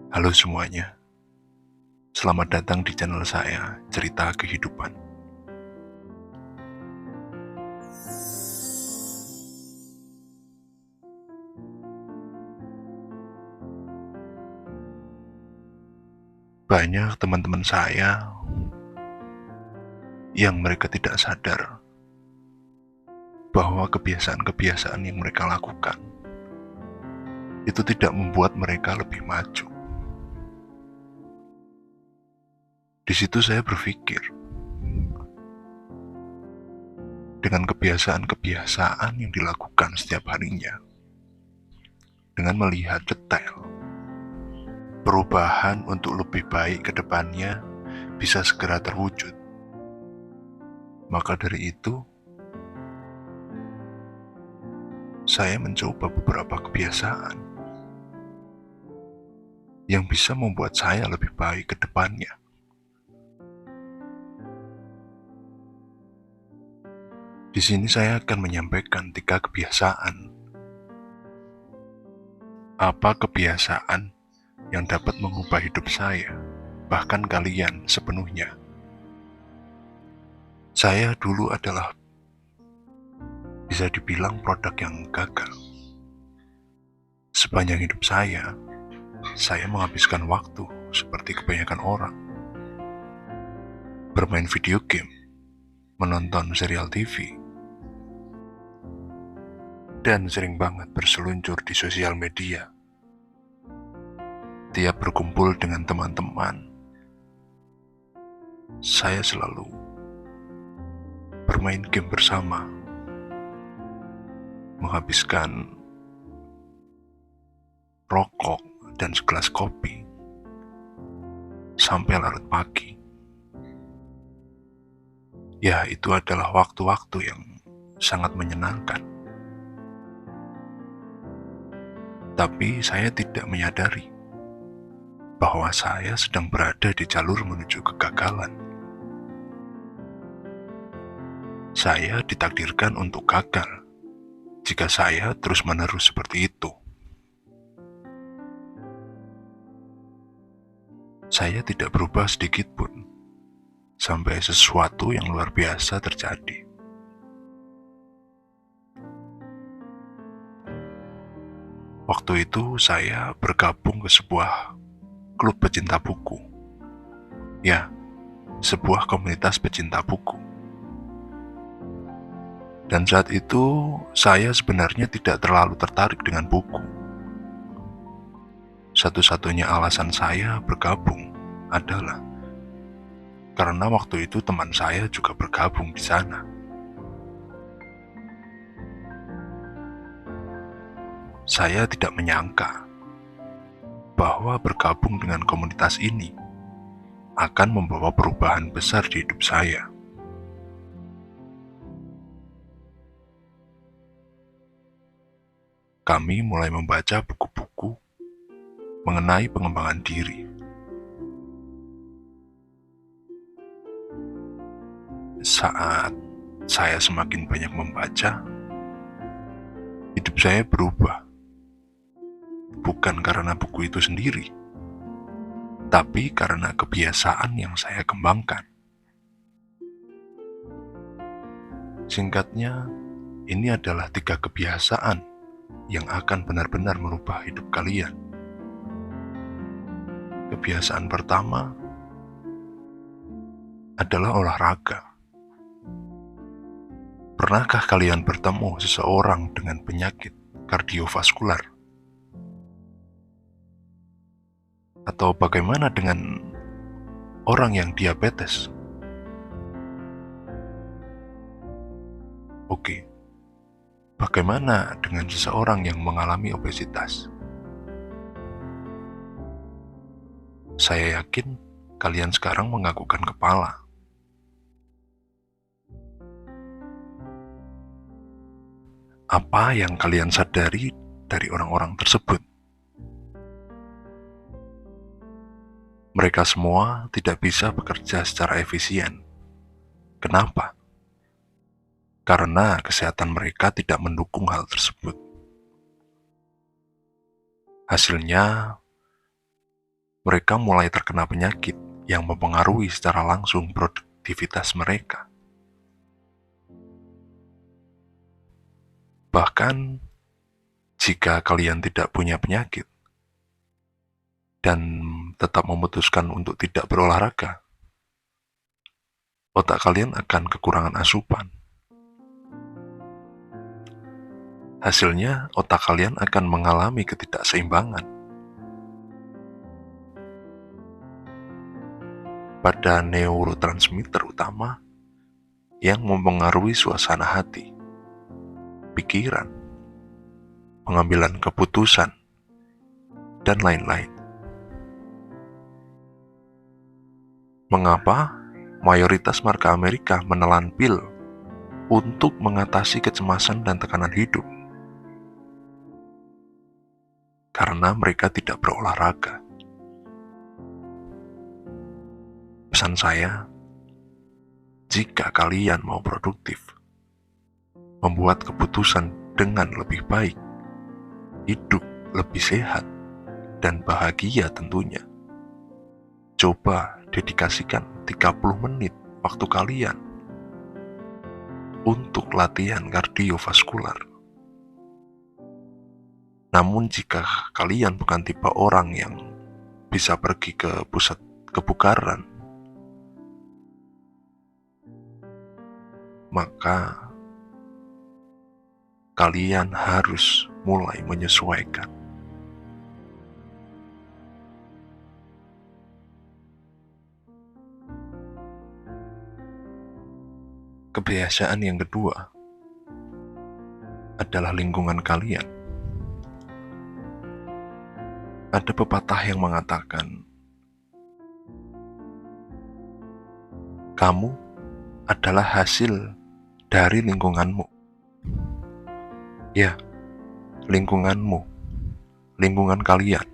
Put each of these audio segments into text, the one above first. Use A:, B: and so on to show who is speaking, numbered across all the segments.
A: Halo semuanya, selamat datang di channel saya, Cerita Kehidupan. Banyak teman-teman saya yang mereka tidak sadar bahwa kebiasaan-kebiasaan yang mereka lakukan itu tidak membuat mereka lebih maju. Di situ saya berpikir, dengan kebiasaan-kebiasaan yang dilakukan setiap harinya, dengan melihat detail, perubahan untuk lebih baik ke depannya bisa segera terwujud. Maka dari itu, saya mencoba beberapa kebiasaan yang bisa membuat saya lebih baik ke depannya. Di sini saya akan menyampaikan 3 kebiasaan. Apa kebiasaan yang dapat mengubah hidup saya, bahkan kalian sepenuhnya. Saya dulu adalah bisa dibilang produk yang gagal. Sepanjang hidup saya menghabiskan waktu seperti kebanyakan orang. Bermain video game, menonton serial TV, dan sering banget berseluncur di sosial media. Tiap berkumpul dengan teman-teman, saya selalu bermain game bersama, menghabiskan rokok dan segelas kopi sampai larut pagi. Ya, itu adalah waktu-waktu yang sangat menyenangkan. Tapi saya tidak menyadari bahwa saya sedang berada di jalur menuju kegagalan. Saya ditakdirkan untuk gagal jika saya terus-menerus seperti itu. Saya tidak berubah sedikit pun sampai sesuatu yang luar biasa terjadi. Waktu itu saya bergabung ke sebuah klub pecinta buku. Ya, sebuah komunitas pecinta buku. Dan saat itu saya sebenarnya tidak terlalu tertarik dengan buku. Satu-satunya alasan saya bergabung adalah karena waktu itu teman saya juga bergabung di sana. Saya tidak menyangka bahwa bergabung dengan komunitas ini akan membawa perubahan besar di hidup saya. Kami mulai membaca buku-buku mengenai pengembangan diri. Saat saya semakin banyak membaca, hidup saya berubah. Bukan karena buku itu sendiri, tapi karena kebiasaan yang saya kembangkan. Singkatnya, ini adalah 3 kebiasaan yang akan benar-benar merubah hidup kalian. Kebiasaan pertama adalah olahraga. Pernahkah kalian bertemu seseorang dengan penyakit kardiovaskular? Atau bagaimana dengan orang yang diabetes? Oke, bagaimana dengan seseorang yang mengalami obesitas? Saya yakin kalian sekarang menganggukkan kepala. Apa yang kalian sadari dari orang-orang tersebut? Mereka semua tidak bisa bekerja secara efisien. Kenapa? Karena kesehatan mereka tidak mendukung hal tersebut. Hasilnya, mereka mulai terkena penyakit yang mempengaruhi secara langsung produktivitas mereka. Bahkan jika kalian tidak punya penyakit dan tetap memutuskan untuk tidak berolahraga, otak kalian akan kekurangan asupan. Hasilnya, otak kalian akan mengalami ketidakseimbangan pada neurotransmitter utama yang mempengaruhi suasana hati, pikiran, pengambilan keputusan, dan lain-lain. Mengapa mayoritas marga Amerika menelan pil untuk mengatasi kecemasan dan tekanan hidup? Karena mereka tidak berolahraga. Pesan saya, jika kalian mau produktif, membuat keputusan dengan lebih baik, hidup lebih sehat, dan bahagia tentunya, coba dedikasikan 30 menit waktu kalian untuk latihan kardiovaskular. Namun jika kalian bukan tipe orang yang bisa pergi ke pusat kebugaran, maka kalian harus mulai menyesuaikan. Kebiasaan yang kedua adalah lingkungan kalian. Ada pepatah yang mengatakan, kamu adalah hasil dari lingkunganmu. Ya, lingkunganmu, lingkungan kalian.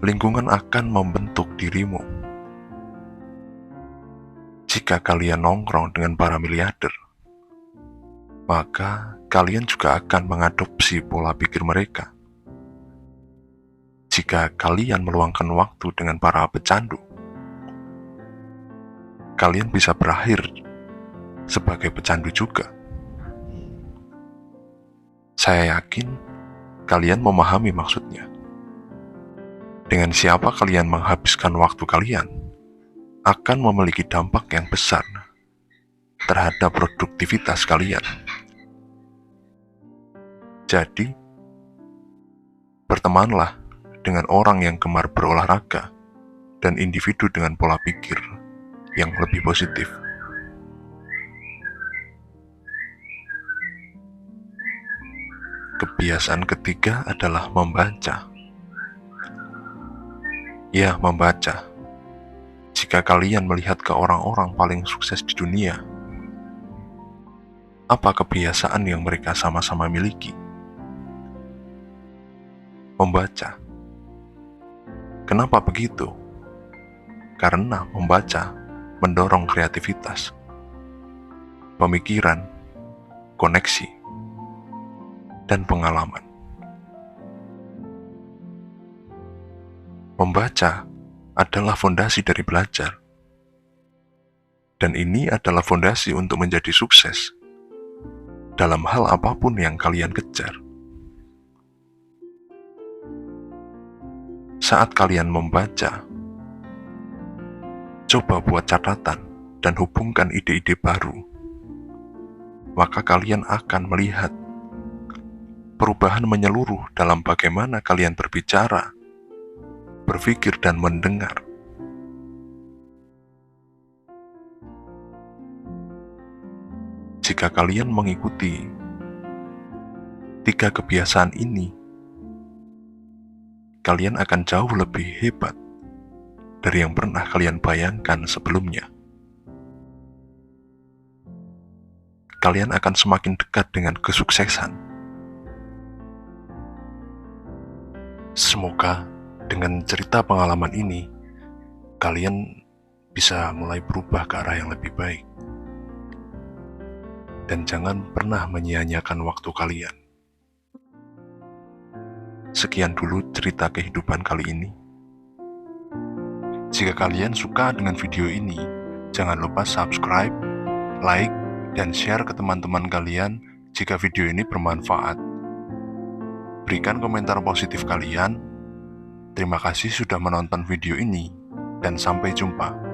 A: Lingkungan akan membentuk dirimu. Jika kalian nongkrong dengan para miliarder, maka kalian juga akan mengadopsi pola pikir mereka. Jika kalian meluangkan waktu dengan para pecandu, kalian bisa berakhir sebagai pecandu juga. Saya yakin kalian memahami maksudnya. Dengan siapa kalian menghabiskan waktu kalian akan memiliki dampak yang besar terhadap produktivitas kalian. Jadi, bertemanlah dengan orang yang gemar berolahraga dan individu dengan pola pikir yang lebih positif. Kebiasaan ketiga adalah membaca. Ya, membaca. Jika kalian melihat ke orang-orang paling sukses di dunia, apa kebiasaan yang mereka sama-sama miliki? Membaca. Kenapa begitu? Karena membaca mendorong kreativitas, pemikiran, koneksi, dan pengalaman. Membaca adalah fondasi dari belajar, dan ini adalah fondasi untuk menjadi sukses dalam hal apapun yang kalian kejar. Saat kalian membaca, coba buat catatan dan hubungkan ide-ide baru, maka kalian akan melihat perubahan menyeluruh dalam bagaimana kalian berbicara, berpikir, dan mendengar. Jika kalian mengikuti 3 kebiasaan ini, kalian akan jauh lebih hebat dari yang pernah kalian bayangkan sebelumnya. Kalian akan semakin dekat dengan kesuksesan. Semoga dengan cerita pengalaman ini, kalian bisa mulai berubah ke arah yang lebih baik. Dan jangan pernah menyia-nyiakan waktu kalian. Sekian dulu cerita kehidupan kali ini. Jika kalian suka dengan video ini, jangan lupa subscribe, like, dan share ke teman-teman kalian jika video ini bermanfaat. Berikan komentar positif kalian. Terima kasih sudah menonton video ini, dan sampai jumpa.